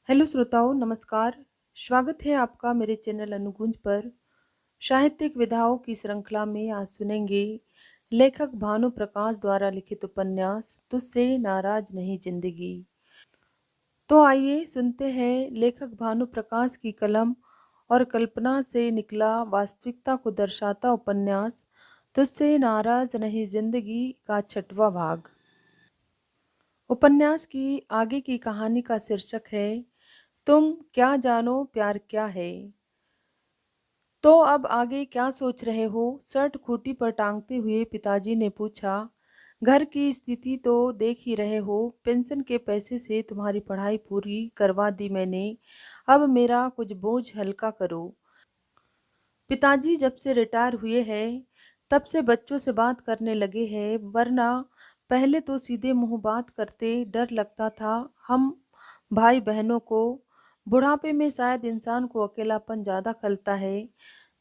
Hello श्रोताओं, नमस्कार। स्वागत है आपका मेरे चैनल अनुगुंज पर। साहित्यिक विधाओं की श्रृंखला में आज सुनेंगे लेखक भानु प्रकाश द्वारा लिखित उपन्यास तुझसे नाराज नहीं जिंदगी। तो आइए सुनते हैं लेखक भानु प्रकाश की कलम और कल्पना से निकला वास्तविकता को दर्शाता उपन्यास तुझसे नाराज नहीं जिंदगी का 6वां भाग। उपन्यास की आगे की कहानी का शीर्षक है तुम क्या जानो प्यार क्या है। तो अब आगे क्या सोच रहे हो? शर्ट खूंटी पर टांगते हुए पिताजी ने पूछा। घर की स्थिति तो देख ही रहे हो, पेंशन के पैसे से तुम्हारी पढ़ाई पूरी करवा दी मैंने, अब मेरा कुछ बोझ हल्का करो। पिताजी जब से रिटायर हुए हैं तब से बच्चों से बात करने लगे हैं, वरना पहले तो सीधे मुंह बात करते, डर लगता था हम भाई बहनों को। बुढ़ापे में शायद इंसान को अकेलापन ज़्यादा खलता है।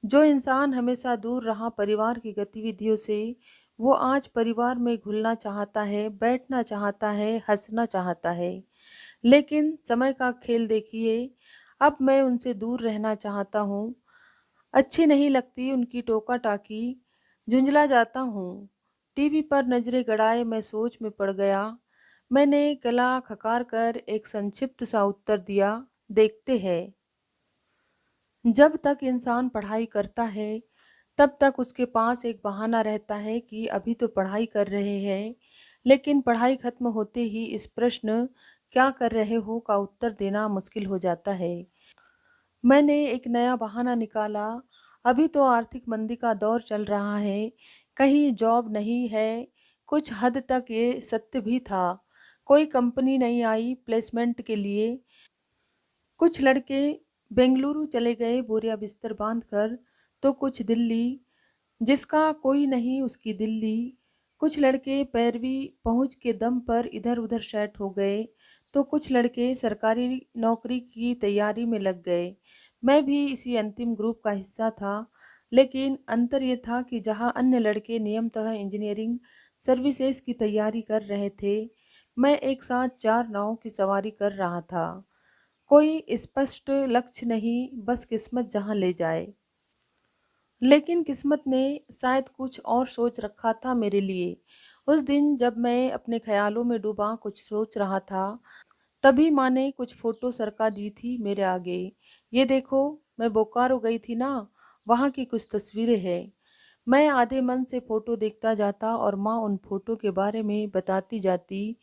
जो इंसान हमेशा दूर रहा परिवार की गतिविधियों से, वो आज परिवार में घुलना चाहता है, बैठना चाहता है, हंसना चाहता है। लेकिन समय का खेल देखिए, अब मैं उनसे दूर रहना चाहता हूँ। अच्छी नहीं लगती उनकी टोका टाकी, झुंझला जाता हूँ। टीवी पर नजरें गड़ाए मैं सोच में पड़ गया। मैंने गला खकार कर एक संक्षिप्त सा उत्तर दिया, देखते हैं। जब तक इंसान पढ़ाई करता है तब तक उसके पास एक बहाना रहता है कि अभी तो पढ़ाई कर रहे हैं, लेकिन पढ़ाई खत्म होते ही इस प्रश्न क्या कर रहे हो का उत्तर देना मुश्किल हो जाता है। मैंने एक नया बहाना निकाला, अभी तो आर्थिक मंदी का दौर चल रहा है, कहीं जॉब नहीं है। कुछ हद तक ये सत्य भी था। कोई कंपनी नहीं आई प्लेसमेंट के लिए। कुछ लड़के बेंगलुरु चले गए बोरिया बिस्तर बांधकर, तो कुछ दिल्ली, जिसका कोई नहीं उसकी दिल्ली। कुछ लड़के पैरवी पहुंच के दम पर इधर उधर सेट हो गए, तो कुछ लड़के सरकारी नौकरी की तैयारी में लग गए। मैं भी इसी अंतिम ग्रुप का हिस्सा था, लेकिन अंतर ये था कि जहां अन्य लड़के नियमतः इंजीनियरिंग सर्विसेज की तैयारी कर रहे थे, मैं एक साथ 4 नावों की सवारी कर रहा था। कोई स्पष्ट लक्ष्य नहीं, बस किस्मत जहां ले जाए। लेकिन किस्मत ने शायद कुछ और सोच रखा था मेरे लिए। उस दिन जब मैं अपने ख्यालों में डूबा कुछ सोच रहा था, तभी माँ ने कुछ फोटो सरका दी थी मेरे आगे। ये देखो, मैं बोकारो गई थी ना, वहाँ की कुछ तस्वीरें हैं। मैं आधे मन से फोटो देखता जाता और माँ उन फोटो के बारे में बताती जाती।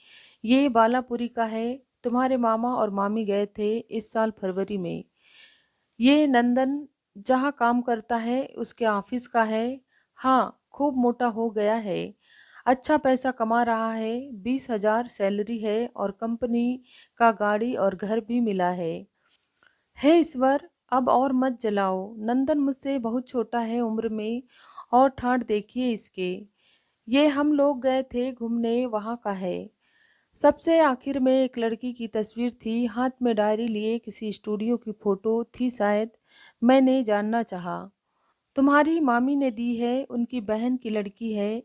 ये बालापुरी का है, तुम्हारे मामा और मामी गए थे इस साल फरवरी में। ये नंदन जहाँ काम करता है उसके ऑफिस का है। हाँ, खूब मोटा हो गया है, अच्छा पैसा कमा रहा है, 20,000 सैलरी है और कंपनी का गाड़ी और घर भी मिला है। हे ईश्वर, अब और मत जलाओ। नंदन मुझसे बहुत छोटा है उम्र में, और ठाट देखिए इसके। ये हम लोग गए थे घूमने, वहाँ का है। सबसे आखिर में एक लड़की की तस्वीर थी, हाथ में डायरी लिए, किसी स्टूडियो की फोटो थी शायद। मैंने जानना चाहा। तुम्हारी मामी ने दी है, उनकी बहन की लड़की है।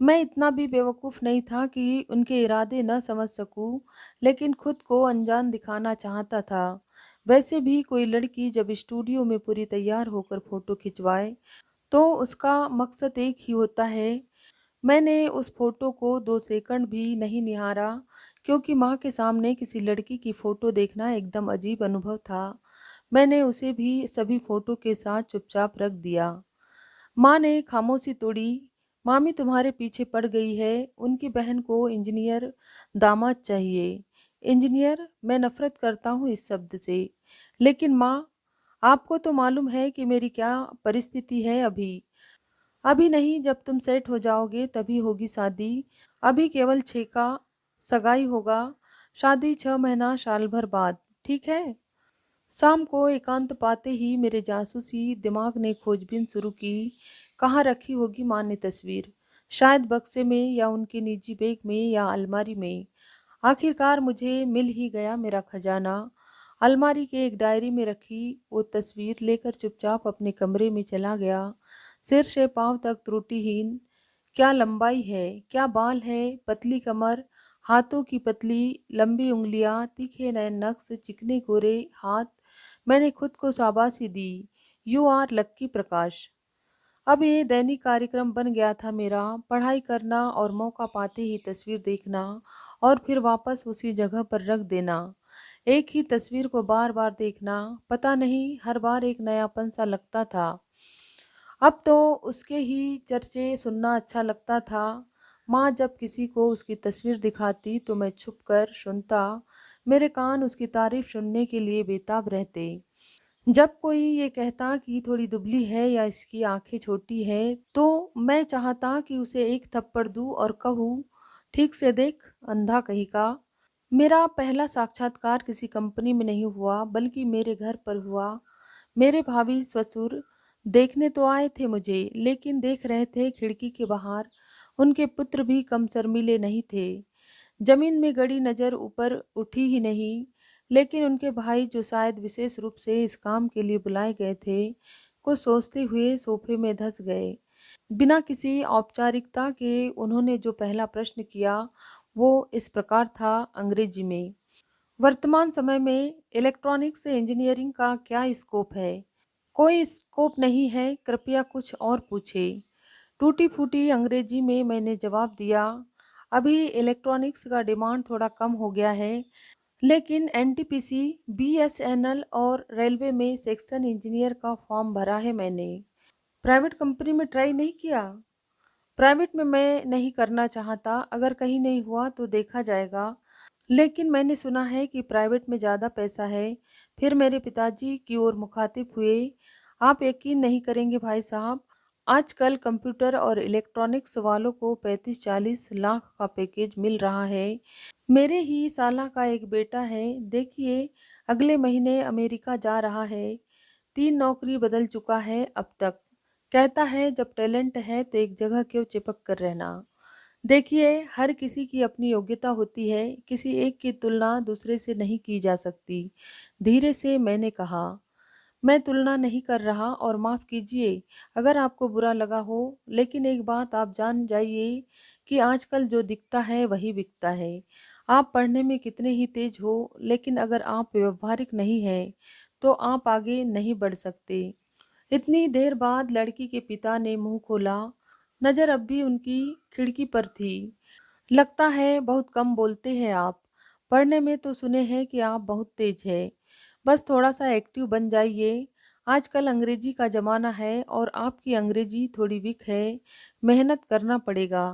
मैं इतना भी बेवकूफ़ नहीं था कि उनके इरादे न समझ सकूं, लेकिन खुद को अनजान दिखाना चाहता था। वैसे भी कोई लड़की जब स्टूडियो में पूरी तैयार होकर फोटो खिंचवाए तो उसका मकसद एक ही होता है। मैंने उस फोटो को 2 सेकंड भी नहीं निहारा, क्योंकि माँ के सामने किसी लड़की की फ़ोटो देखना एकदम अजीब अनुभव था। मैंने उसे भी सभी फ़ोटो के साथ चुपचाप रख दिया। माँ ने खामोशी तोड़ी। मामी तुम्हारे पीछे पड़ गई है, उनकी बहन को इंजीनियर दामाद चाहिए। इंजीनियर, मैं नफरत करता हूँ इस शब्द से। लेकिन माँ, आपको तो मालूम है कि मेरी क्या परिस्थिति है अभी। अभी नहीं, जब तुम सेट हो जाओगे तभी होगी शादी। अभी केवल 6 का सगाई होगा, शादी 6 महीना साल भर बाद, ठीक है। शाम को एकांत पाते ही मेरे जासूसी दिमाग ने खोजबीन शुरू की। कहाँ रखी होगी माँ ने तस्वीर? शायद बक्से में, या उनके निजी बैग में, या अलमारी में। आखिरकार मुझे मिल ही गया मेरा खजाना। अलमारी के एक डायरी में रखी वो तस्वीर लेकर चुपचाप अपने कमरे में चला गया। सिर से पांव तक त्रुटिहीन। क्या लंबाई है, क्या बाल है, पतली कमर, हाथों की पतली लंबी उंगलियां, तीखे नए नक्श, चिकने गोरे हाथ। मैंने खुद को शाबाशी दी। यू आर लक्की प्रकाश। अब ये दैनिक कार्यक्रम बन गया था मेरा, पढ़ाई करना और मौका पाते ही तस्वीर देखना और फिर वापस उसी जगह पर रख देना। एक ही तस्वीर को बार बार देखना, पता नहीं हर बार एक नयापन सा लगता था। अब तो उसके ही चर्चे सुनना अच्छा लगता था। माँ जब किसी को उसकी तस्वीर दिखाती तो मैं छुपकर सुनता। मेरे कान उसकी तारीफ सुनने के लिए बेताब रहते। जब कोई ये कहता कि थोड़ी दुबली है या इसकी आंखें छोटी है, तो मैं चाहता कि उसे एक थप्पड़ दूं और कहूँ, ठीक से देख अंधा कहीं का। मेरा पहला साक्षात्कार किसी कंपनी में नहीं हुआ, बल्कि मेरे घर पर हुआ। मेरे भाभी ससुर देखने तो आए थे मुझे, लेकिन देख रहे थे खिड़की के बाहर। उनके पुत्र भी कम शर्मीले नहीं थे। जमीन में गड़ी नज़र ऊपर उठी ही नहीं। लेकिन उनके भाई, जो शायद विशेष रूप से इस काम के लिए बुलाए गए थे, को सोचते हुए सोफे में धंस गए। बिना किसी औपचारिकता के उन्होंने जो पहला प्रश्न किया वो इस प्रकार था, अंग्रेजी में, वर्तमान समय में इलेक्ट्रॉनिक्स इंजीनियरिंग का क्या स्कोप है? कोई स्कोप नहीं है, कृपया कुछ और पूछे। टूटी फूटी अंग्रेजी में मैंने जवाब दिया, अभी इलेक्ट्रॉनिक्स का डिमांड थोड़ा कम हो गया है, लेकिन एनटीपीसी, बीएसएनएल और रेलवे में सेक्शन इंजीनियर का फॉर्म भरा है मैंने। प्राइवेट कंपनी में ट्राई नहीं किया? प्राइवेट में मैं नहीं करना चाहता, अगर कहीं नहीं हुआ तो देखा जाएगा। लेकिन मैंने सुना है कि प्राइवेट में ज़्यादा पैसा है। फिर मेरे पिताजी की ओर मुखातिब हुए, आप यकीन नहीं करेंगे भाई साहब, आजकल कंप्यूटर और इलेक्ट्रॉनिक्स वालों को 35-40 लाख का पैकेज मिल रहा है। मेरे ही साला का एक बेटा है, देखिए, अगले महीने अमेरिका जा रहा है। 3 नौकरी बदल चुका है अब तक। कहता है जब टैलेंट है तो एक जगह क्यों चिपक कर रहना। देखिए, हर किसी की अपनी योग्यता होती है, किसी एक की तुलना दूसरे से नहीं की जा सकती। धीरे से मैंने कहा, मैं तुलना नहीं कर रहा और माफ़ कीजिए अगर आपको बुरा लगा हो, लेकिन एक बात आप जान जाइए कि आजकल जो दिखता है वही बिकता है। आप पढ़ने में कितने ही तेज हो, लेकिन अगर आप व्यवहारिक नहीं हैं तो आप आगे नहीं बढ़ सकते। इतनी देर बाद लड़की के पिता ने मुंह खोला। नज़र अब भी उनकी खिड़की पर थी। लगता है बहुत कम बोलते हैं आप। पढ़ने में तो सुने हैं कि आप बहुत तेज है। बस थोड़ा सा एक्टिव बन जाइए। आजकल अंग्रेजी का ज़माना है और आपकी अंग्रेजी थोड़ी वीक है। मेहनत करना पड़ेगा।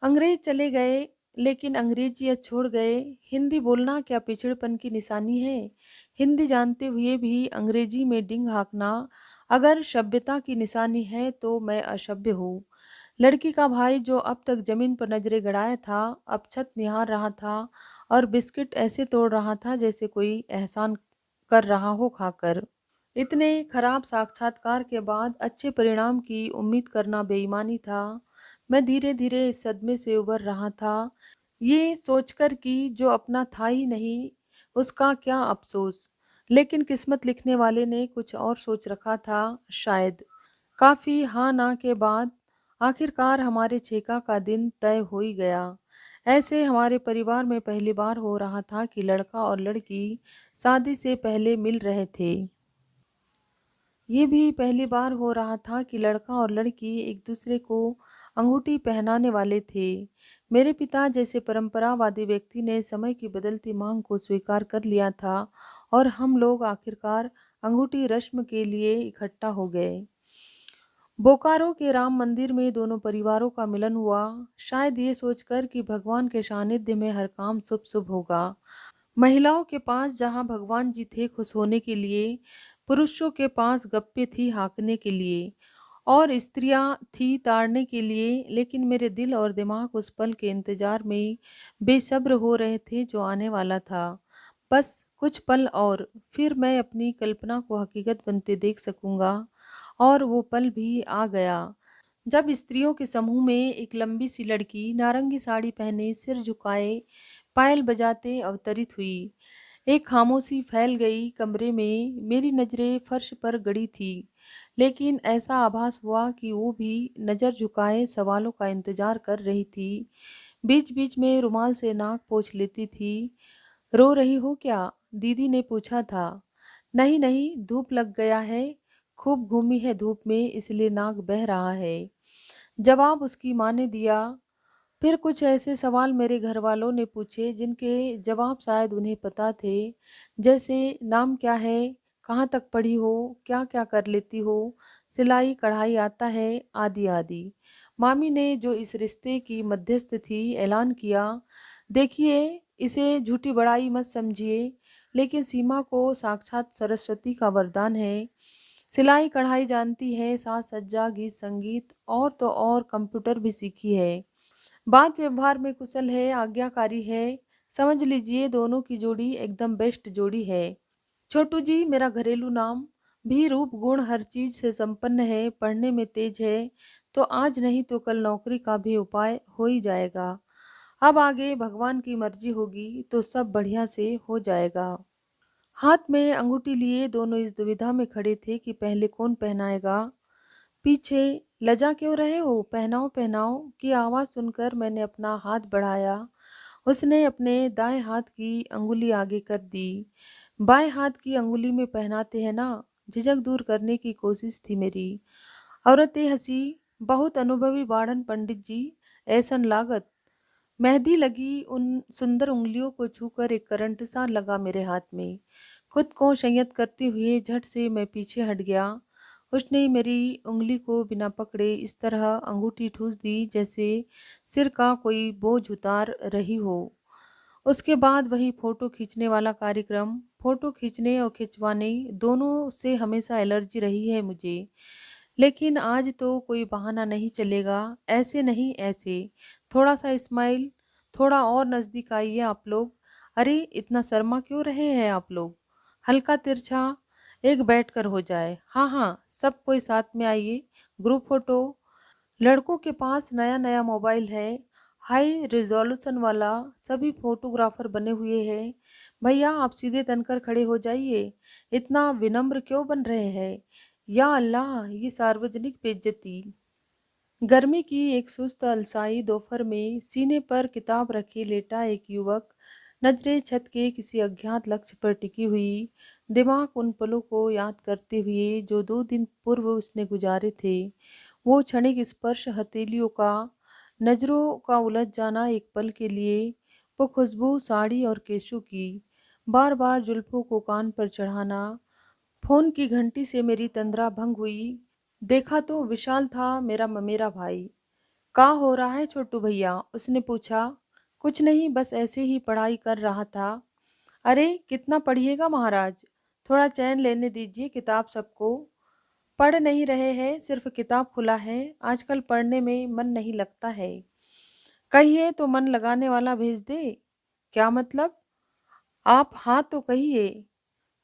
अंग्रेज चले गए, लेकिन अंग्रेजियत छोड़ गए। हिंदी बोलना क्या पिछड़ेपन की निशानी है? हिंदी जानते हुए भी अंग्रेजी में डिंग हाँकना अगर सभ्यता की निशानी है तो मैं असभ्य हूँ। लड़की का भाई, जो अब तक जमीन पर नजरें गड़ाया था, अब छत निहार रहा था और बिस्किट ऐसे तोड़ रहा था जैसे कोई एहसान कर रहा हो खाकर। इतने खराब साक्षात्कार के बाद अच्छे परिणाम की उम्मीद करना बेईमानी था। मैं धीरे धीरे इस सदमे से उबर रहा था, ये सोचकर कि जो अपना था ही नहीं उसका क्या अफसोस। लेकिन किस्मत लिखने वाले ने कुछ और सोच रखा था, शायद। काफ़ी हाँ ना के बाद आखिरकार हमारे छेका का दिन तय हो ही गया। ऐसे हमारे परिवार में पहली बार हो रहा था कि लड़का और लड़की शादी से पहले मिल रहे थे। ये भी पहली बार हो रहा था कि लड़का और लड़की एक दूसरे को अंगूठी पहनाने वाले थे। मेरे पिता जैसे परंपरावादी व्यक्ति ने समय की बदलती मांग को स्वीकार कर लिया था और हम लोग आखिरकार अंगूठी रस्म के लिए इकट्ठा हो गए। बोकारो के राम मंदिर में दोनों परिवारों का मिलन हुआ, शायद ये सोचकर कि भगवान के सानिध्य में हर काम शुभ शुभ होगा। महिलाओं के पास जहाँ भगवान जी थे खुश होने के लिए, पुरुषों के पास गप्पे थी हाँकने के लिए और स्त्रियां थी ताड़ने के लिए। लेकिन मेरे दिल और दिमाग उस पल के इंतजार में बेसब्र हो रहे थे जो आने वाला था। बस कुछ पल और, फिर मैं अपनी कल्पना को हकीकत बनते देख सकूंगा। और वो पल भी आ गया जब स्त्रियों के समूह में एक लंबी सी लड़की नारंगी साड़ी पहने, सिर झुकाए, पायल बजाते अवतरित हुई। एक खामोशी फैल गई कमरे में। मेरी नज़रें फर्श पर गड़ी थी, लेकिन ऐसा आभास हुआ कि वो भी नज़र झुकाए सवालों का इंतजार कर रही थी। बीच बीच में रुमाल से नाक पोंछ लेती थी। रो रही हो क्या? दीदी ने पूछा था। नहीं नहीं, धूप लग गया है, खूब घूमी है धूप में इसलिए नाक बह रहा है, जवाब उसकी माँ ने दिया। फिर कुछ ऐसे सवाल मेरे घर वालों ने पूछे जिनके जवाब शायद उन्हें पता थे, जैसे नाम क्या है, कहाँ तक पढ़ी हो, क्या क्या कर लेती हो, सिलाई कढ़ाई आता है, आदि आदि। मामी ने जो इस रिश्ते की मध्यस्थ थी ऐलान किया, देखिए इसे झूठी बड़ाई मत समझिए, लेकिन सीमा को साक्षात सरस्वती का वरदान है। सिलाई कढ़ाई जानती है, साज सज्जा गीत संगीत और तो और कंप्यूटर भी सीखी है, बात व्यवहार में कुशल है, आज्ञाकारी है। समझ लीजिए दोनों की जोड़ी एकदम बेस्ट जोड़ी है। छोटू जी मेरा घरेलू नाम, भी रूप गुण हर चीज से संपन्न है, पढ़ने में तेज है, तो आज नहीं तो कल नौकरी का भी उपाय हो ही जाएगा। अब आगे भगवान की मर्जी होगी तो सब बढ़िया से हो जाएगा। हाथ में अंगूठी लिए दोनों इस दुविधा में खड़े थे कि पहले कौन पहनाएगा। पीछे लजा क्यों रहे हो, पहनाओ पहनाओ की आवाज़ सुनकर मैंने अपना हाथ बढ़ाया। उसने अपने दाएं हाथ की अंगुली आगे कर दी। बाएं हाथ की अंगुली में पहनाते हैं ना, झिझक दूर करने की कोशिश थी मेरी। औरतें हंसी, बहुत अनुभवी बाढ़न पंडित जी, ऐसन लागत। मेहंदी लगी उन सुंदर उंगलियों को छूकर एक करंट सा लगा मेरे हाथ में। खुद को संयत करते हुए झट से मैं पीछे हट गया। उसने मेरी उंगली को बिना पकड़े इस तरह अंगूठी ठूस दी जैसे सिर का कोई बोझ उतार रही हो। उसके बाद वही फोटो खींचने वाला कार्यक्रम। फोटो खींचने और खिंचवाने दोनों से हमेशा एलर्जी रही है मुझे, लेकिन आज तो कोई बहाना नहीं चलेगा। ऐसे नहीं ऐसे, थोड़ा सा स्माइल, थोड़ा और नज़दीक आइए आप लोग। अरे इतना शर्मा क्यों रहे हैं आप लोग, हल्का तिरछा, एक बैठ कर हो जाए। हाँ हाँ, सब कोई साथ में आइए, ग्रुप फोटो। लड़कों के पास नया नया मोबाइल है, हाई रिजोल्यूशन वाला, सभी फोटोग्राफर बने हुए हैं। भैया आप सीधे तनकर खड़े हो जाइए, इतना विनम्र क्यों बन रहे हैं। या अल्लाह, ये सार्वजनिक बेइज्जती। गर्मी की एक सुस्त अलसाई दोपहर में सीने पर किताब रखे लेटा एक युवक, नजरें छत के किसी अज्ञात लक्ष्य पर टिकी हुई, दिमाग उन पलों को याद करते हुए जो 2 दिन पूर्व उसने गुजारे थे। वो क्षणिक स्पर्श हथेलियों का, नजरों का उलझ जाना एक पल के लिए, वो खुशबू साड़ी और केशों की, बार बार जुल्फों को कान पर चढ़ाना। फोन की घंटी से मेरी तंद्रा भंग हुई। देखा तो विशाल था, मेरा ममेरा भाई। का हो रहा है छोटू भैया, उसने पूछा। कुछ नहीं, बस ऐसे ही पढ़ाई कर रहा था। अरे कितना पढ़िएगा महाराज, थोड़ा चैन लेने दीजिए किताब सबको। पढ़ नहीं रहे हैं, सिर्फ किताब खुला है, आजकल पढ़ने में मन नहीं लगता है। कहिए तो मन लगाने वाला भेज दे। क्या मतलब? आप हाँ तो कहिए।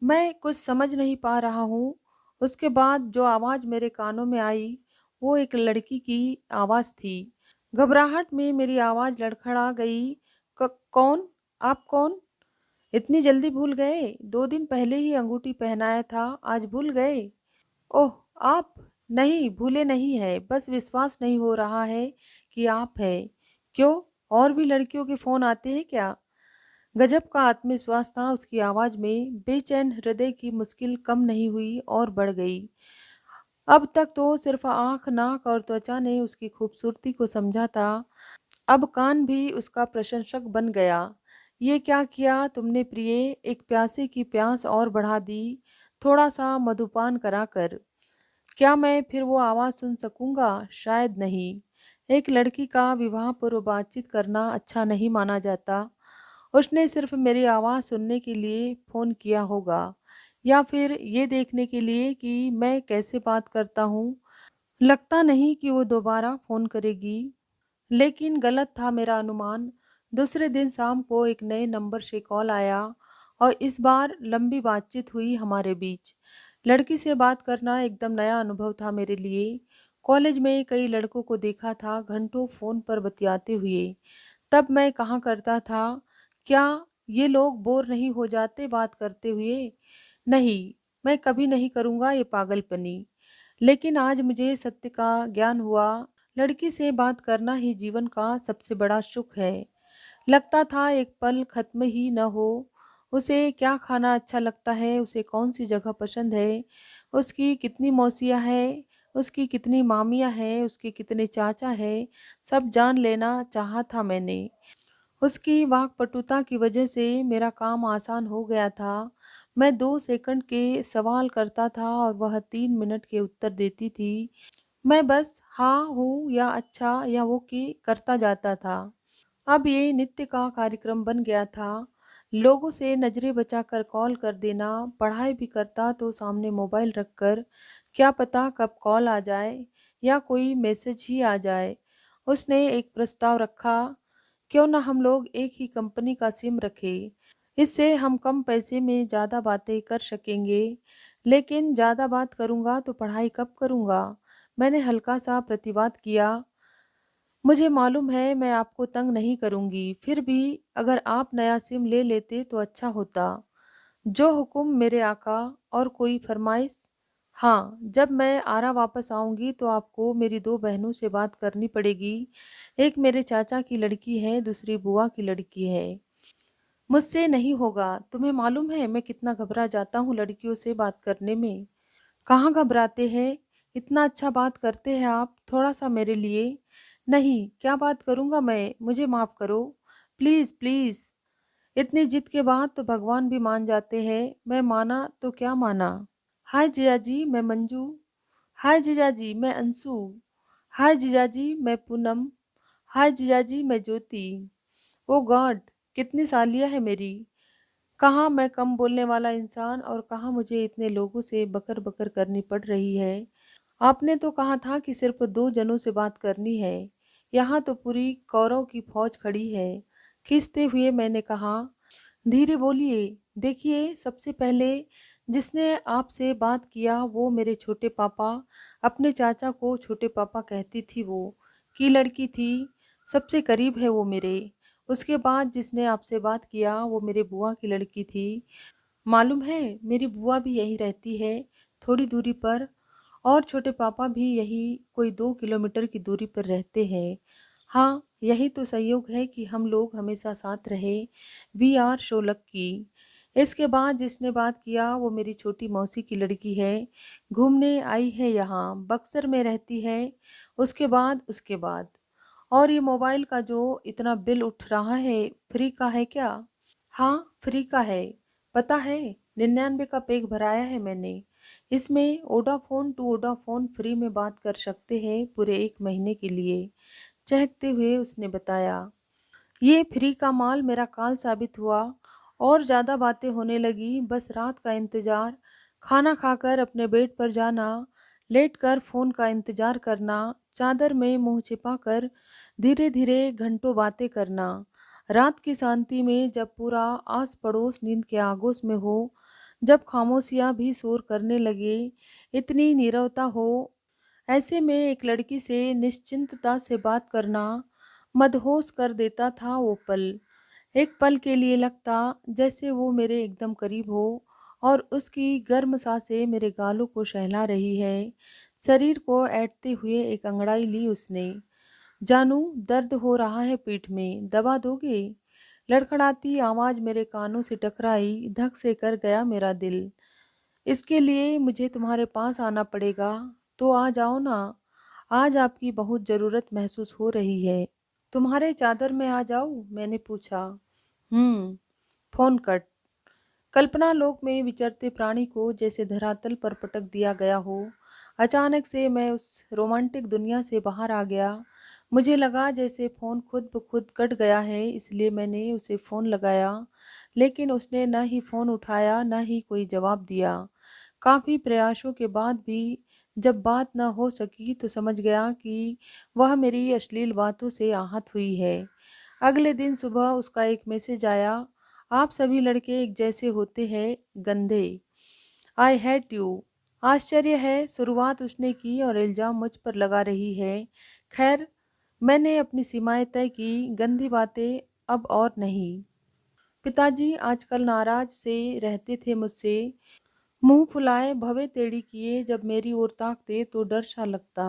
मैं कुछ समझ नहीं पा रहा हूँ। उसके बाद जो आवाज़ मेरे कानों में आई वो एक लड़की की आवाज़ थी। घबराहट में मेरी आवाज़ लड़खड़ा गई। कौन? आप कौन? इतनी जल्दी भूल गए? 2 दिन पहले ही अंगूठी पहनाया था, आज भूल गए? ओह, आप? नहीं, भूले नहीं है, बस विश्वास नहीं हो रहा है कि आप हैं। क्यों, और भी लड़कियों के फ़ोन आते हैं क्या? गजब का आत्मविश्वास था उसकी आवाज़ में। बेचैन हृदय की मुश्किल कम नहीं हुई और बढ़ गई। अब तक तो सिर्फ आँख, नाक और त्वचा ने उसकी खूबसूरती को समझा था, अब कान भी उसका प्रशंसक बन गया। ये क्या किया तुमने प्रिय, एक प्यासे की प्यास और बढ़ा दी, थोड़ा सा मधुपान कराकर। क्या मैं फिर वो आवाज़ सुन सकूंगा? शायद नहीं। एक लड़की का विवाह पूर्व बातचीत करना अच्छा नहीं माना जाता। उसने सिर्फ मेरी आवाज़ सुनने के लिए फ़ोन किया होगा, या फिर ये देखने के लिए कि मैं कैसे बात करता हूँ। लगता नहीं कि वो दोबारा फ़ोन करेगी। लेकिन गलत था मेरा अनुमान। दूसरे दिन शाम को एक नए नंबर से कॉल आया और इस बार लंबी बातचीत हुई हमारे बीच। लड़की से बात करना एकदम नया अनुभव था मेरे लिए। कॉलेज में कई लड़कों को देखा था घंटों फ़ोन पर बतियाते हुए, तब मैं कहा करता था, क्या ये लोग बोर नहीं हो जाते बात करते हुए? नहीं, मैं कभी नहीं करूँगा ये पागलपनी। लेकिन आज मुझे सत्य का ज्ञान हुआ। लड़की से बात करना ही जीवन का सबसे बड़ा सुख है। लगता था एक पल खत्म ही न हो। उसे क्या खाना अच्छा लगता है, उसे कौन सी जगह पसंद है, उसकी कितनी मौसियाँ हैं, उसकी कितनी मामियाँ हैं, उसके कितने चाचा हैं, सब जान लेना चाहा था मैंने। उसकी वाक्पटुता की वजह से मेरा काम आसान हो गया था। मैं 2 सेकंड के सवाल करता था और वह 3 मिनट के उत्तर देती थी। मैं बस हाँ हूँ या अच्छा या वो की करता जाता था। अब ये नित्य का कार्यक्रम बन गया था। लोगों से नजरें बचाकर कॉल कर देना, पढ़ाई भी करता तो सामने मोबाइल रखकर, क्या पता कब कॉल आ जाए या कोई मैसेज ही आ जाए। उसने एक प्रस्ताव रखा, क्यों ना हम लोग एक ही कंपनी का सिम रखें, इससे हम कम पैसे में ज़्यादा बातें कर सकेंगे। लेकिन ज़्यादा बात करूँगा तो पढ़ाई कब करूँगा? मैंने हल्का सा प्रतिवाद किया। मुझे मालूम है मैं आपको तंग नहीं करूँगी, फिर भी अगर आप नया सिम ले लेते तो अच्छा होता। जो हुक्म मेरे आका। और कोई फरमाइश? हाँ, जब मैं आरा वापस आऊँगी तो आपको मेरी 2 बहनों से बात करनी पड़ेगी। एक मेरे चाचा की लड़की है, दूसरी बुआ की लड़की है। मुझसे नहीं होगा। तुम्हें मालूम है मैं कितना घबरा जाता हूँ लड़कियों से बात करने में। कहाँ घबराते हैं? इतना अच्छा बात करते हैं आप, थोड़ा-सा मेरे लिए। नहीं, क्या बात करूँगा मैं, मुझे माफ़ करो। Please, please. इतनी जिद के बाद तो भगवान भी मान जाते हैं, मैं माना तो क्या माना। हाय जीजाजी, मैं मंजू। हाय जीजाजी, मैं अंशु। हाय जीजाजी, मैं पूनम। हाय जीजाजी, मैं ज्योति। ओह गॉड! कितनी सालियाँ हैं मेरी। कहाँ मैं कम बोलने वाला इंसान और कहाँ मुझे इतने लोगों से बकर-बकर करनी पड़ रही है। आपने तो कहा था कि सिर्फ 2 जनों से बात करनी है। यहाँ तो पूरी कौरव की फौज खड़ी है। खींचते हुए मैंने कहा, धीरे बोलिए। देखिए, सबसे पहले जिसने आपसे बात किया वो मेरे छोटे पापा, अपने चाचा को छोटे पापा कहती थी वो, की लड़की थी। सबसे करीब है वो मेरे। उसके बाद जिसने आपसे बात किया वो मेरे बुआ की लड़की थी। मालूम है मेरी बुआ भी यहीं रहती है, थोड़ी दूरी पर। और छोटे पापा भी यही कोई 2 किलोमीटर की दूरी पर रहते हैं। हाँ, यही तो संयोग है कि हम लोग हमेशा साथ रहे। We are so lucky. इसके बाद जिसने बात किया वो मेरी छोटी मौसी की लड़की है, घूमने आई है यहाँ, बक्सर में रहती है। उसके बाद और ये मोबाइल का जो इतना बिल उठ रहा है, फ्री का है क्या? हाँ, फ्री का है। पता है, 99 का पैक भराया है मैंने। इसमें वोडाफ़ोन टू वोडाफ़ोन फ्री में बात कर सकते हैं पूरे 1 महीने के लिए। चहकते हुए उसने बताया। ये फ्री का माल मेरा काल साबित हुआ। और ज़्यादा बातें होने लगी, बस रात का इंतज़ार, खाना खाकर अपने बेड पर जाना, लेटकर फ़ोन का इंतज़ार करना, चादर में मुँह छिपाकर धीरे-धीरे घंटों बातें करना। रात की शांति में जब पूरा आस-पड़ोस नींद के आगोश में हो, जब खामोशियाँ भी शोर करने लगे, इतनी नीरवता हो, ऐसे में एक लड़की से निश्चिंतता से बात करना मदहोश कर देता था वो पल। एक पल के लिए लगता जैसे वो मेरे एकदम करीब हो और उसकी गर्म सांसें मेरे गालों को सहला रही है। शरीर को ऐंठते हुए एक अंगड़ाई ली उसने। जानू, दर्द हो रहा है पीठ में, दवा दोगे? लड़खड़ाती आवाज़ मेरे कानों से टकराई, धक से कर गया मेरा दिल। इसके लिए मुझे तुम्हारे पास आना पड़ेगा, तो आ जाओ ना। आज आपकी बहुत ज़रूरत महसूस हो रही है। तुम्हारे चादर में आ जाऊँ? मैंने पूछा। Phone cut. कल्पना लोक में विचरते प्राणी को जैसे धरातल पर पटक दिया गया हो। अचानक से मैं उस रोमांटिक दुनिया से बाहर आ गया। मुझे लगा जैसे फ़ोन खुद ब खुद कट गया है, इसलिए मैंने उसे फ़ोन लगाया। लेकिन उसने न ही फ़ोन उठाया, न ही कोई जवाब दिया। काफ़ी प्रयासों के बाद भी जब बात न हो सकी तो समझ गया कि वह मेरी अश्लील बातों से आहत हुई है। अगले दिन सुबह उसका एक मैसेज आया, आप सभी लड़के एक जैसे होते हैं, गंदे। I hate you. आश्चर्य है, शुरुआत उसने की और इल्ज़ाम मुझ पर लगा रही है। खैर, मैंने अपनी सीमाएं तय की, गंदी बातें अब और नहीं। पिताजी आजकल नाराज से रहते थे मुझसे। मुंह फुलाए भवे टेढ़ी किए जब मेरी ओर ताकते तो डर सा लगता।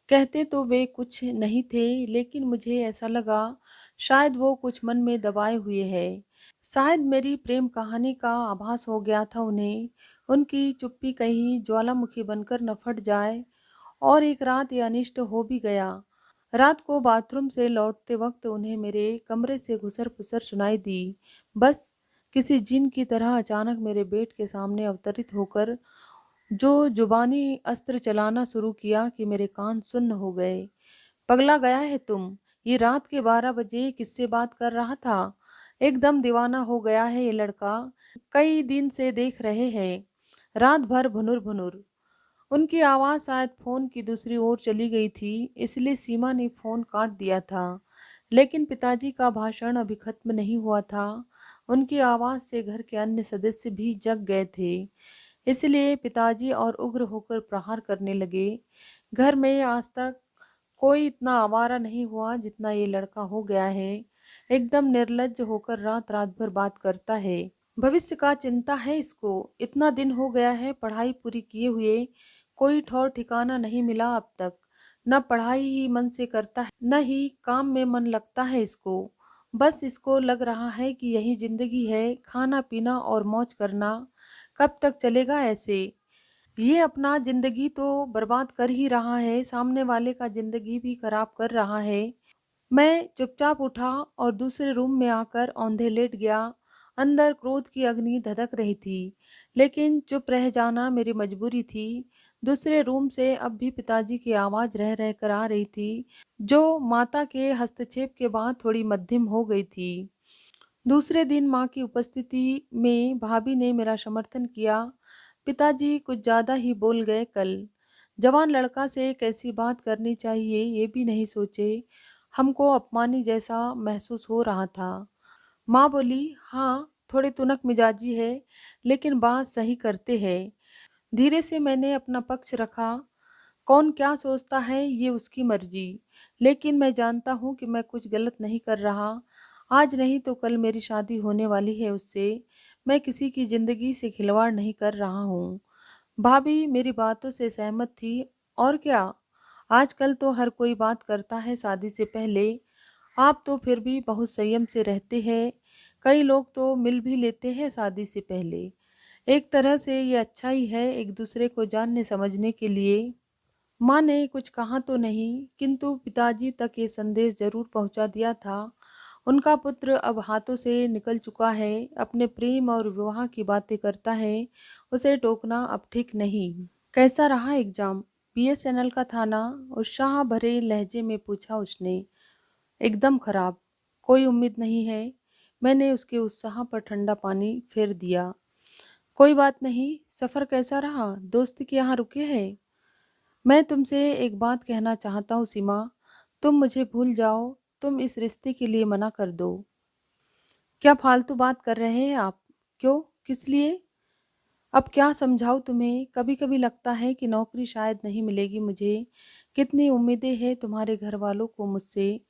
कहते तो वे कुछ नहीं थे, लेकिन मुझे ऐसा लगा शायद वो कुछ मन में दबाए हुए है। शायद मेरी प्रेम कहानी का आभास हो गया था उन्हें। उनकी चुप्पी कहीं ज्वालामुखी बनकर न फट जाए। और एक रात ये अनिष्ट हो भी गया। रात को बाथरूम से लौटते वक्त उन्हें मेरे कमरे से घुसर-पुसर सुनाई दी। बस किसी जिन की तरह अचानक मेरे बेड के सामने अवतरित होकर जो जुबानी अस्त्र चलाना शुरू किया कि मेरे कान सुन्न हो गए। पगला गया है तुम? ये रात के 12 बजे किससे बात कर रहा था? एकदम दीवाना हो गया है ये लड़का। कई दिन से देख रहे हैं, रात भर भुनुर-भुनुर। उनकी आवाज़ शायद फ़ोन की दूसरी ओर चली गई थी, इसलिए सीमा ने फ़ोन काट दिया था। लेकिन पिताजी का भाषण अभी खत्म नहीं हुआ था। उनकी आवाज़ से घर के अन्य सदस्य भी जग गए थे, इसलिए पिताजी और उग्र होकर प्रहार करने लगे। घर में आज तक कोई इतना आवारा नहीं हुआ जितना ये लड़का हो गया है। एकदम निर्लज्ज होकर रात रात भर बात करता है। भविष्य का चिंता है इसको। इतना दिन हो गया है पढ़ाई पूरी किए हुए, कोई ठौर ठिकाना नहीं मिला अब तक। न पढ़ाई ही मन से करता है, न ही काम में मन लगता है इसको। बस इसको लग रहा है कि यही जिंदगी है, खाना पीना और मौज करना। कब तक चलेगा ऐसे? ये अपना जिंदगी तो बर्बाद कर ही रहा है, सामने वाले का जिंदगी भी खराब कर रहा है। मैं चुपचाप उठा और दूसरे रूम में आकर औंधे लेट गया। अंदर क्रोध की अग्नि धधक रही थी, लेकिन चुप रह जाना मेरी मजबूरी थी। दूसरे रूम से अब भी पिताजी की आवाज़ रह रह कर आ रही थी, जो माता के हस्तक्षेप के बाद थोड़ी मध्यम हो गई थी। दूसरे दिन माँ की उपस्थिति में भाभी ने मेरा समर्थन किया। पिताजी कुछ ज़्यादा ही बोल गए कल। जवान लड़का से कैसी बात करनी चाहिए ये भी नहीं सोचे। हमको अपमानी जैसा महसूस हो रहा था। माँ बोली, हाँ थोड़े तुनक मिजाजी है, लेकिन बात सही करते हैं। धीरे से मैंने अपना पक्ष रखा। कौन क्या सोचता है ये उसकी मर्जी, लेकिन मैं जानता हूँ कि मैं कुछ गलत नहीं कर रहा। आज नहीं तो कल मेरी शादी होने वाली है उससे। मैं किसी की ज़िंदगी से खिलवाड़ नहीं कर रहा हूँ। भाभी मेरी बातों से सहमत थी। और क्या, आजकल तो हर कोई बात करता है शादी से पहले। आप तो फिर भी बहुत संयम से रहते हैं। कई लोग तो मिल भी लेते हैं शादी से पहले। एक तरह से ये अच्छा ही है, एक दूसरे को जानने समझने के लिए। माँ ने कुछ कहा तो नहीं, किंतु पिताजी तक ये संदेश जरूर पहुंचा दिया था। उनका पुत्र अब हाथों से निकल चुका है, अपने प्रेम और विवाह की बातें करता है। उसे टोकना अब ठीक नहीं। कैसा रहा एग्जाम? बीएसएनएल का था ना? उत्साह भरे लहजे में पूछा उसने। एकदम खराब। कोई उम्मीद नहीं है। मैंने उसके उत्साह पर ठंडा पानी फेर दिया। कोई बात नहीं। सफ़र कैसा रहा? दोस्त के यहाँ रुके हैं? मैं तुमसे एक बात कहना चाहता हूँ सीमा। तुम मुझे भूल जाओ। तुम इस रिश्ते के लिए मना कर दो। क्या फालतू बात कर रहे हैं आप? क्यों? किस लिए? अब क्या समझाऊँ तुम्हें? कभी कभी लगता है कि नौकरी शायद नहीं मिलेगी मुझे। कितनी उम्मीदें हैं तुम्हारे घर वालों को मुझसे।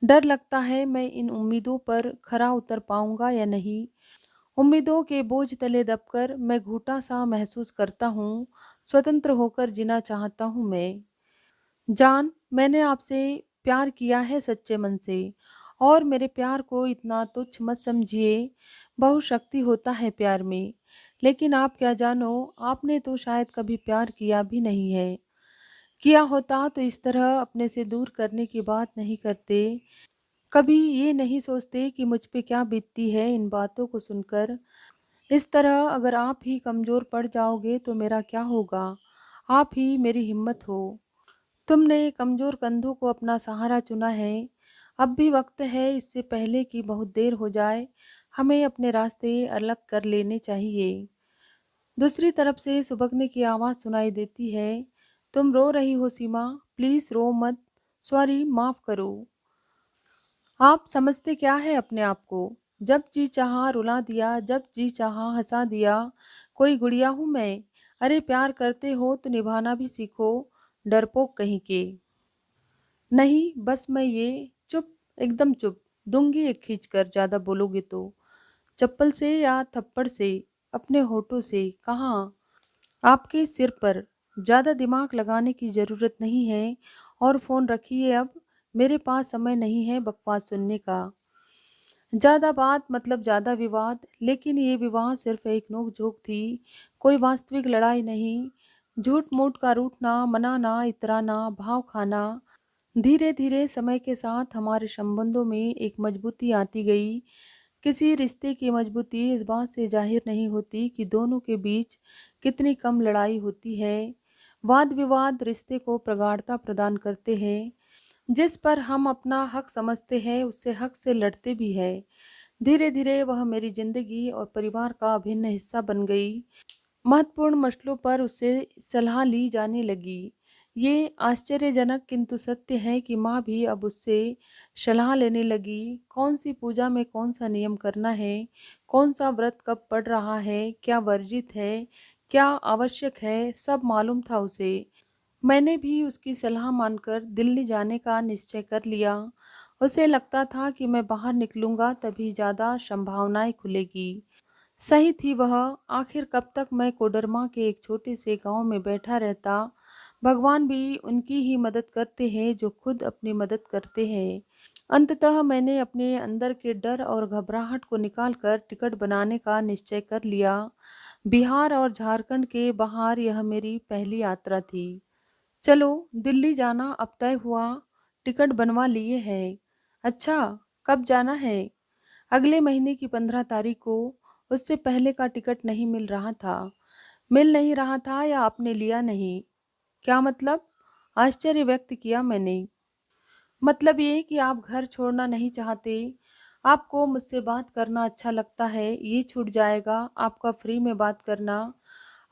डर लगता है मैं इन उम्मीदों पर खरा उतर पाऊंगा या नहीं। उम्मीदों के बोझ तले दबकर मैं घुटा सा महसूस करता हूँ। स्वतंत्र होकर जीना चाहता हूँ मैं। जान, मैंने आपसे प्यार किया है सच्चे मन से। और मेरे प्यार को इतना तुच्छ मत समझिए। बहुत शक्ति होता है प्यार में। लेकिन आप क्या जानो, आपने तो शायद कभी प्यार किया भी नहीं है। किया होता तो इस तरह अपने से दूर करने की बात नहीं करते। कभी ये नहीं सोचते कि मुझ पे क्या बीतती है इन बातों को सुनकर। इस तरह अगर आप ही कमज़ोर पड़ जाओगे तो मेरा क्या होगा? आप ही मेरी हिम्मत हो। तुमने कमज़ोर कंधों को अपना सहारा चुना है। अब भी वक्त है, इससे पहले कि बहुत देर हो जाए। हमें अपने रास्ते अलग कर लेने चाहिए। दूसरी तरफ से सुबकने की आवाज़ सुनाई देती है। तुम रो रही हो सीमा? प्लीज़ रो मत। सॉरी, माफ़ करो। आप समझते क्या है अपने आप को? जब जी चाहा रुला दिया, जब जी चाहा हंसा दिया। कोई गुड़िया हूँ मैं? अरे प्यार करते हो तो निभाना भी सीखो। डरपोक कहीं के। नहीं, बस मैं ये। चुप, एकदम चुप। दूंगी एक खींचकर ज़्यादा बोलोगे तो। चप्पल से या थप्पड़ से? अपने होठों से। कहाँ? आपके सिर पर। ज़्यादा दिमाग लगाने की ज़रूरत नहीं है। और फ़ोन रखिए अब, मेरे पास समय नहीं है बकवास सुनने का। ज़्यादा बात मतलब ज़्यादा विवाद, लेकिन ये विवाद सिर्फ एक नोक-झोंक थी, कोई वास्तविक लड़ाई नहीं। झूठ-मूठ का रूठना, मनाना, इतराना, भाव खाना। धीरे-धीरे समय के साथ हमारे संबंधों में एक मजबूती आती गई। किसी रिश्ते की मजबूती इस बात से ज़ाहिर नहीं होती कि दोनों के बीच कितनी कम लड़ाई होती है। वाद-विवाद रिश्ते को प्रगाढ़ता प्रदान करते हैं। जिस पर हम अपना हक समझते हैं, उससे हक से लड़ते भी हैं। धीरे-धीरे वह मेरी ज़िंदगी और परिवार का अभिन्न हिस्सा बन गई। महत्वपूर्ण मसलों पर उससे सलाह ली जाने लगी। ये आश्चर्यजनक किंतु सत्य है कि माँ भी अब उससे सलाह लेने लगी। कौन-सी पूजा में कौन-सा नियम करना है, कौन-सा व्रत कब पड़ रहा है, क्या वर्जित है, क्या आवश्यक है, सब मालूम था उसे। मैंने भी उसकी सलाह मानकर दिल्ली जाने का निश्चय कर लिया। उसे लगता था कि मैं बाहर निकलूँगा तभी ज़्यादा संभावनाएँ खुलेगी। सही थी वह। आखिर कब तक मैं कोडरमा के एक छोटे से गाँव में बैठा रहता। भगवान भी उनकी ही मदद करते हैं जो खुद अपनी मदद करते हैं। अंततः मैंने अपने अंदर के डर और घबराहट को निकालकर टिकट बनाने का निश्चय कर लिया। बिहार और झारखंड के बाहर यह मेरी पहली यात्रा थी। चलो, दिल्ली जाना अब तय हुआ, टिकट बनवा लिए हैं। अच्छा, कब जाना है? अगले महीने की 15 तारीख को। उससे पहले का टिकट नहीं मिल रहा था। मिल नहीं रहा था या आपने लिया नहीं? क्या मतलब? आश्चर्य व्यक्त किया मैंने। मतलब ये कि आप घर छोड़ना नहीं चाहते, आपको मुझसे बात करना अच्छा लगता है, ये छूट जाएगा, आपका फ्री में बात करना,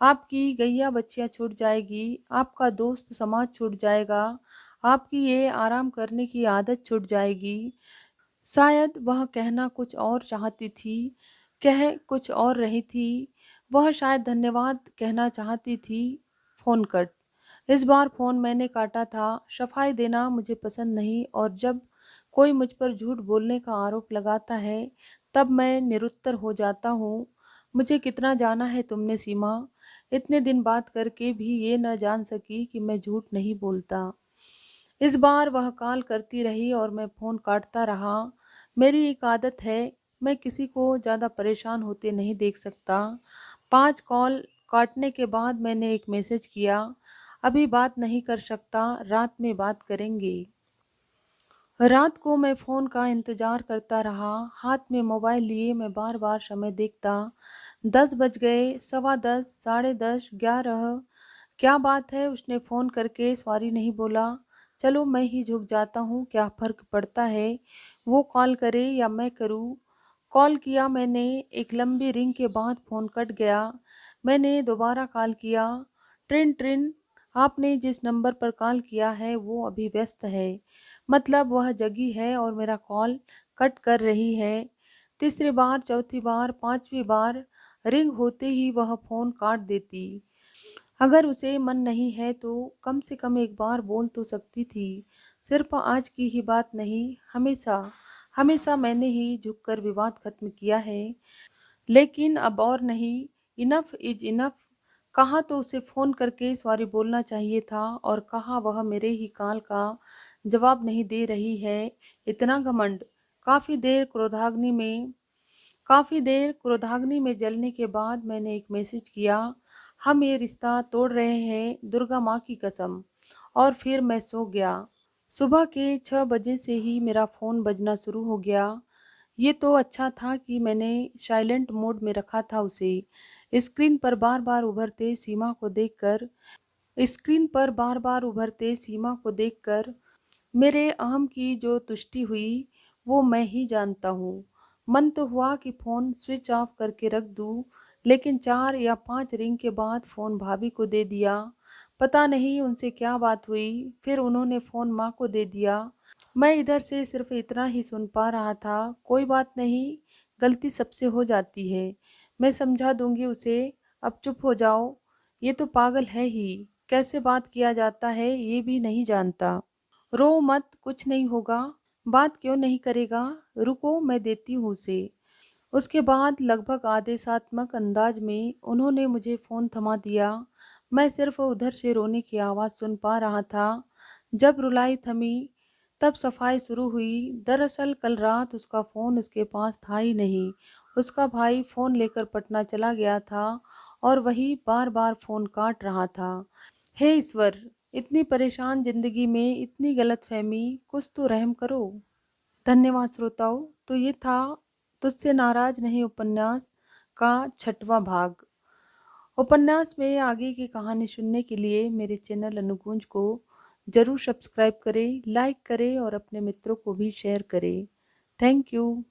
आपकी गैया बच्चियाँ छूट जाएगी, आपका दोस्त समाज छूट जाएगा, आपकी ये आराम करने की आदत छूट जाएगी। शायद वह कहना कुछ और चाहती थी, कह कुछ और रही थी। वह शायद धन्यवाद कहना चाहती थी। Phone cut. इस बार फ़ोन मैंने काटा था। सफाई देना मुझे पसंद नहीं और जब कोई मुझ पर झूठ बोलने का आरोप लगाता है, तब मैं निरुत्तर हो जाता हूँ। मुझे कितना जाना है तुमने सीमा? इतने दिन बात करके भी ये न जान सकी कि मैं झूठ नहीं बोलता। इस बार वह कॉल करती रही और मैं फ़ोन काटता रहा। मेरी एक आदत है, मैं किसी को ज़्यादा परेशान होते नहीं देख सकता। 5 कॉल काटने के बाद मैंने एक मैसेज किया, अभी बात नहीं कर सकता, रात में बात करेंगे। रात को मैं फ़ोन का इंतज़ार करता रहा, हाथ में मोबाइल लिए मैं बार-बार समय देखता। 10 बज गए, सवा 10, साढ़े 10, 11। क्या बात है उसने फ़ोन करके सॉरी नहीं बोला? चलो मैं ही झुक जाता हूँ, क्या फ़र्क पड़ता है, वो कॉल करे या मैं करूँ? कॉल किया मैंने, एक लंबी रिंग के बाद फ़ोन कट गया। मैंने दोबारा कॉल किया, ट्रिन ट्रिन। आपने जिस नंबर पर कॉल किया है वो अभी व्यस्त है। मतलब वह जगी है और मेरा कॉल कट कर रही है। तीसरी बार, चौथी बार, पाँचवीं बार रिंग होते ही वह फ़ोन काट देती। अगर उसे मन नहीं है तो कम से कम एक बार बोल तो सकती थी। सिर्फ आज की ही बात नहीं, हमेशा हमेशा मैंने ही झुककर विवाद खत्म किया है। लेकिन अब और नहीं, इनफ इज इनफ। कहाँ तो उसे फ़ोन करके सॉरी बोलना चाहिए था और कहाँ वह मेरे ही कॉल का जवाब नहीं दे रही है। इतना घमंड। काफ़ी देर क्रोधाग्नि में जलने के बाद मैंने एक मैसेज किया, हम ये रिश्ता तोड़ रहे हैं, दुर्गा माँ की कसम। और फिर मैं सो गया। सुबह के 6 बजे से ही मेरा फ़ोन बजना शुरू हो गया। ये तो अच्छा था कि मैंने साइलेंट मोड में रखा था उसे। स्क्रीन पर बार-बार उभरते सीमा को देखकर स्क्रीन पर बार-बार उभरते सीमा को देखकर मेरे अहम की जो तुष्टि हुई, वो मैं ही जानता हूँ। मन तो हुआ कि फ़ोन स्विच ऑफ करके रख दूँ, लेकिन 4 या 5 रिंग के बाद फ़ोन भाभी को दे दिया। पता नहीं उनसे क्या बात हुई, फिर उन्होंने फ़ोन माँ को दे दिया। मैं इधर से सिर्फ इतना ही सुन पा रहा था, कोई बात नहीं, गलती सबसे हो जाती है। मैं समझा दूंगी उसे, अब चुप हो जाओ। ये तो पागल है ही, कैसे बात किया जाता है ये भी नहीं जानता। रो मत, कुछ नहीं होगा। बात क्यों नहीं करेगा? रुको मैं देती हूँ उसे। उसके बाद लगभग आदेशात्मक अंदाज में उन्होंने मुझे फ़ोन थमा दिया। मैं सिर्फ उधर से रोने की आवाज़ सुन पा रहा था। जब रुलाई थमी तब सफाई शुरू हुई। दरअसल कल रात उसका फ़ोन उसके पास था ही नहीं। उसका भाई फ़ोन लेकर पटना चला गया था और वही बार-बार फ़ोन काट रहा था। हे ईश्वर! इतनी परेशान ज़िंदगी में इतनी गलतफ़हमी, कुछ तो रहम करो। धन्यवाद श्रोताओं। तो ये था तुझसे नाराज़ नहीं उपन्यास का 6वां भाग। उपन्यास में आगे की कहानी सुनने के लिए मेरे चैनल अनुगूंज को ज़रूर सब्सक्राइब करें, लाइक करें और अपने मित्रों को भी शेयर करें। Thank you.